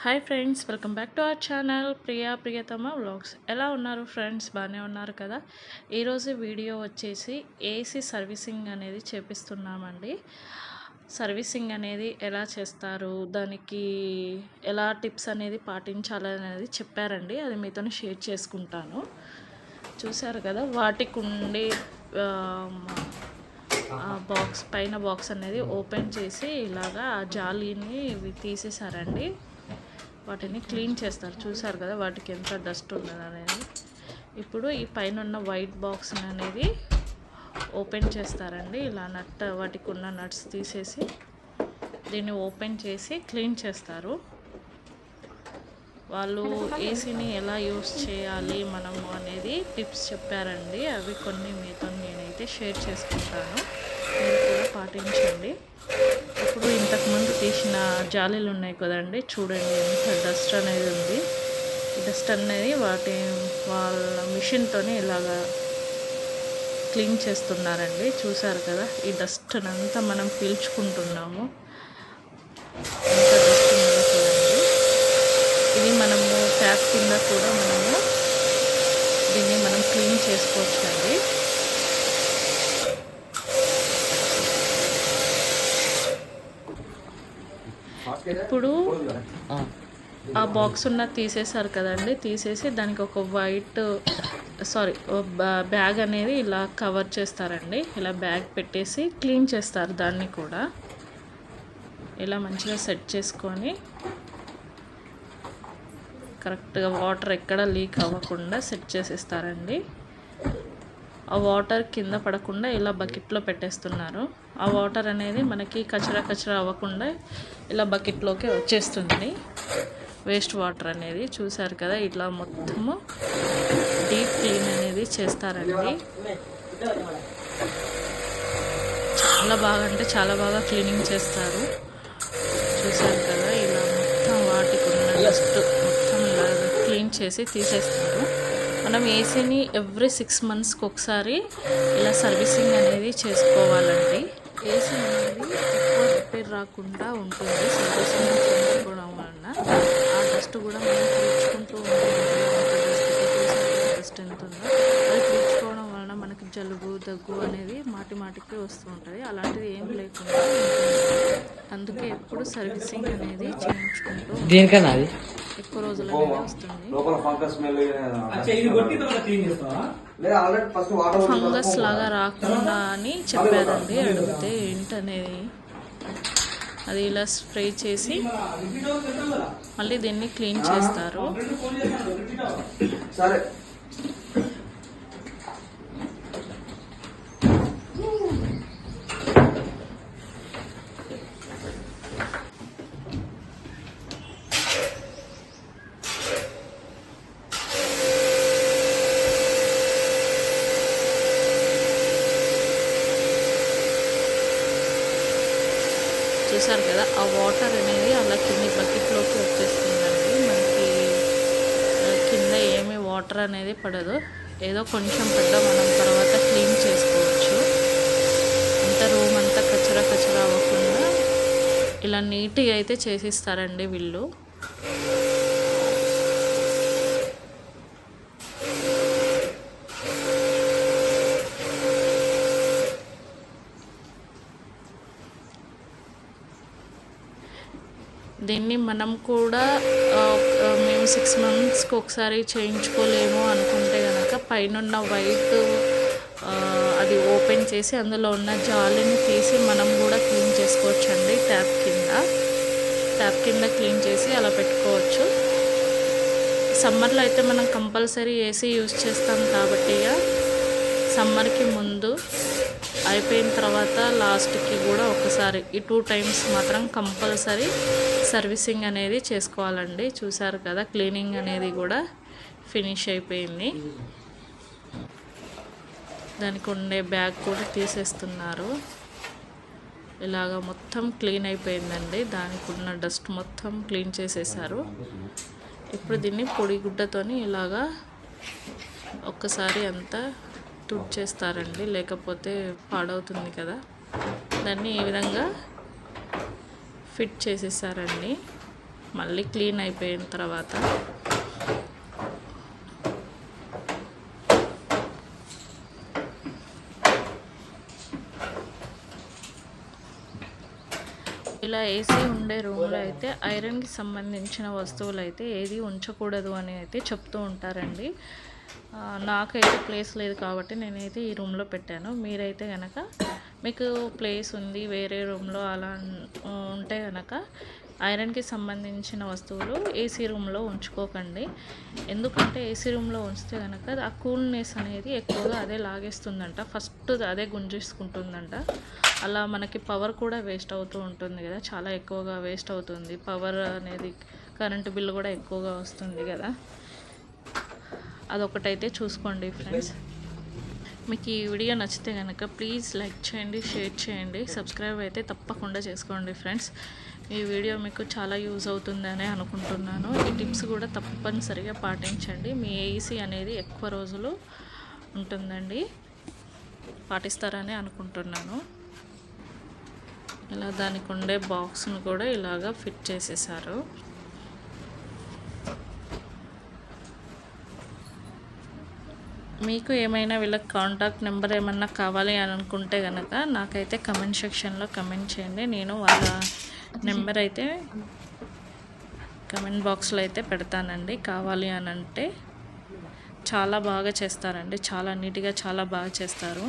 Hi friends, welcome back to our channel Priyatama vlogs. ఎలా ఉన్నారు friends? బాగానే ఉన్నారు కదా. ఈరోజు వీడియో వచ్చేసి ఏసీ సర్వీసింగ్ అనేది చేపిస్తున్నామండి. సర్వీసింగ్ అనేది ఎలా చేస్తారు, దానికి ఎలా టిప్స్ అనేది పాటించాలనేది చెప్పారండి. అది మీతో షేర్ చేసుకుంటాను. చూసారు కదా, వాటికి ఉండే బాక్స్ పైన బాక్స్ అనేది ఓపెన్ చేసి ఇలాగా ఆ జాలీని తీసేసారండి. వాటిని క్లీన్ చేస్తారు. చూసారు కదా వాటికి ఎంత డస్ట్ ఉన్నది అనేది. ఇప్పుడు ఈ పైన ఉన్న వైట్ బాక్స్ అనేది ఓపెన్ చేస్తారండి. ఇలా వాటికి ఉన్న నట్స్ తీసేసి దీన్ని ఓపెన్ చేసి క్లీన్ చేస్తారు. వాళ్ళు ఏసీని ఎలా యూస్ చేయాలి మనము అనేది టిప్స్ చెప్పారండి. అవి కొన్ని మీతో నేనైతే షేర్ చేసుకుంటాను, మీరు కూడా పాటించండి. ఇప్పుడు ఇంతకుముందు తీసిన జాలీలు ఉన్నాయి కదండి, చూడండి ఎంత డస్ట్ అనేది ఉంది. ఈ డస్ట్ అనేది వాళ్ళ మిషన్తోనే ఇలాగా క్లీన్ చేస్తున్నారండి. చూసారు కదా, ఈ డస్ట్ అంతా మనం పీల్చుకుంటున్నాము. ఎంత డస్ట్ ఉందో చూడండి. ఇది మనము ట్యాప్ కింద కూడా దీన్ని మనం క్లీన్ చేసుకోవచ్చు అండి. ఇప్పుడు ఆ బాక్స్ తీసేశారు కదండి, తీసేసి దానికి ఒక బ్యాగ్ అనేది ఇలా కవర్ చేస్తారండి. ఇలా బ్యాగ్ పెట్టేసి క్లీన్ చేస్తారు. దాన్ని కూడా ఇలా మంచిగా సెట్ చేసుకొని కరెక్ట్గా వాటర్ ఎక్కడ లీక్ అవ్వకుండా సెట్ చేసేస్తారండి. ఆ వాటర్ కింద పడకుండా ఇలా బకెట్లో పెట్టేస్తున్నారు. ఆ వాటర్ అనేది మనకి కచరా అవ్వకుండా ఇలా బకెట్లోకి వచ్చేస్తుంది, వేస్ట్ వాటర్ అనేది. చూసారు కదా, ఇట్లా మొత్తము డీప్ క్లీన్ అనేది చేస్తారండి. చాలా బాగా క్లీనింగ్ చేస్తారు. చూసారు కదా, ఇలా మొత్తం వాటికి ఉన్న డస్ట్ మొత్తం ఇలా క్లీన్ చేసి తీసేస్తారు. మనం ఏసీని ఎవ్రీ 6 monthsకి ఒకసారి ఇలా సర్వీసింగ్ అనేది చేసుకోవాలండి. ఏసీ అనేది ఎక్కువ రిపేర్ రాకుండా ఉంటుంది సర్వీసింగ్ చేసుకోవడం వలన. ఆ డస్ట్ కూడా మనం పీల్చుకుంటూ డస్ట్ ఎంత ఉందో అది పీల్చుకోవడం వలన మనకి జలుబు దగ్గు అనేది మాటికి వస్తూ ఉంటుంది. అలాంటిది ఏం లేకుండా ఉంటుంది. అందుకే ఎప్పుడు సర్వీసింగ్ అనేది చేయించుకుంటూ ఎక్కువ రోజులు అనేది వస్తుంది. ఫంగస్ లాగా రాకుండా అని చెప్పారండి. అడిగితే ఏంటనేది అది ఇలా స్ప్రే చేసి మళ్ళీ దీన్ని క్లీన్ చేస్తారు. చూసారు కదా, ఆ వాటర్ అనేది అలా కింది బకెట్లోకి వచ్చేస్తుందండి. మనకి కింద ఏమీ వాటర్ అనేది పడదు. ఏదో కొంచెం పడ్డ మనం తర్వాత క్లీన్ చేసుకోవచ్చు. అంత రూమ్ అంతా కచరా అవ్వకుండా ఇలా నీట్గా అయితే చేసిస్తారండి వీళ్ళు. దీన్ని మనం కూడా మేము 6 monthsకి ఒకసారి చేయించుకోలేము అనుకుంటే కనుక పైన వైట్ అది ఓపెన్ చేసి అందులో ఉన్న జాలిని తీసి మనం కూడా క్లీన్ చేసుకోవచ్చు అండి. ట్యాప్ కింద క్లీన్ చేసి అలా పెట్టుకోవచ్చు. సమ్మర్లో అయితే మనం కంపల్సరీ ఏసీ యూజ్ చేస్తాం కాబట్టి సమ్మర్కి ముందు అయిపోయిన తర్వాత లాస్ట్కి కూడా ఒకసారి ఈ 2 times మాత్రం కంపల్సరీ సర్వీసింగ్ అనేది చేసుకోవాలండి. చూసారు కదా, క్లీనింగ్ అనేది కూడా ఫినిష్ అయిపోయింది. దానికి ఉండే బ్యాగ్ కూడా తీసేస్తున్నారు. ఇలాగ మొత్తం క్లీన్ అయిపోయిందండి. దానికి ఉన్న డస్ట్ మొత్తం క్లీన్ చేసేసారు. ఇప్పుడు దీన్ని పొడి గుడ్డతోని ఇలాగా ఒక్కసారి అంతా తుడిచేస్తారండి, లేకపోతే పాడవుతుంది కదా. దాన్ని ఈ విధంగా ఫిట్ చేసేసారండి. మళ్ళీ క్లీన్ అయిపోయిన తర్వాత ఇలా ఏసీ ఉండే రూమ్లో అయితే ఐరన్కి సంబంధించిన వస్తువులు అయితే ఏది ఉంచకూడదు అని అయితే చెప్తూ ఉంటారండి. నాకైతే ప్లేస్ లేదు కాబట్టి నేనైతే ఈ రూమ్లో పెట్టాను. మీరైతే కనుక మీకు ప్లేస్ ఉంది వేరే రూమ్లో అలా ఉంటే కనుక ఐరన్కి సంబంధించిన వస్తువులు ఏసీ రూమ్లో ఉంచుకోకండి. ఎందుకంటే ఏసీ రూమ్లో ఉంచితే కనుక ఆ కూల్నెస్ అనేది ఎక్కువగా అదే లాగేస్తుందంట, ఫస్ట్ అదే గుంజేసుకుంటుందంట. అలా మనకి పవర్ కూడా వేస్ట్ అవుతూ ఉంటుంది కదా, చాలా ఎక్కువగా వేస్ట్ అవుతుంది పవర్ అనేది. కరెంటు బిల్లు కూడా ఎక్కువగా వస్తుంది కదా, అదొకటైతే చూసుకోండి ఫ్రెండ్స్. మీకు ఈ వీడియో నచ్చితే కనుక ప్లీజ్ లైక్ చేయండి, షేర్ చేయండి, సబ్స్క్రైబ్ అయితే తప్పకుండా చేసుకోండి ఫ్రెండ్స్. ఈ వీడియో మీకు చాలా యూజ్ అవుతుందని అనుకుంటున్నాను. ఈ టిప్స్ కూడా తప్పనిసరిగా పాటించండి. మీ ఏసీ అనేది ఎక్కువ రోజులు ఉంటుందండి, పాటిస్తారని అనుకుంటున్నాను. ఇలా దానికి ఉండే బాక్స్ను కూడా ఇలాగా ఫిట్ చేసేసారు. మీకు ఏమైనా వీళ్ళకి కాంటాక్ట్ నెంబర్ ఏమన్నా కావాలి అని అనుకుంటే కనుక నాకైతే కమెంట్ సెక్షన్లో కమెంట్ చేయండి. నేను వాళ్ళ నెంబర్ అయితే కమెంట్ బాక్స్లో అయితే పెడతానండి. కావాలి అని అంటే చాలా బాగా చేస్తారండి, చాలా నీట్గా చాలా బాగా చేస్తారు.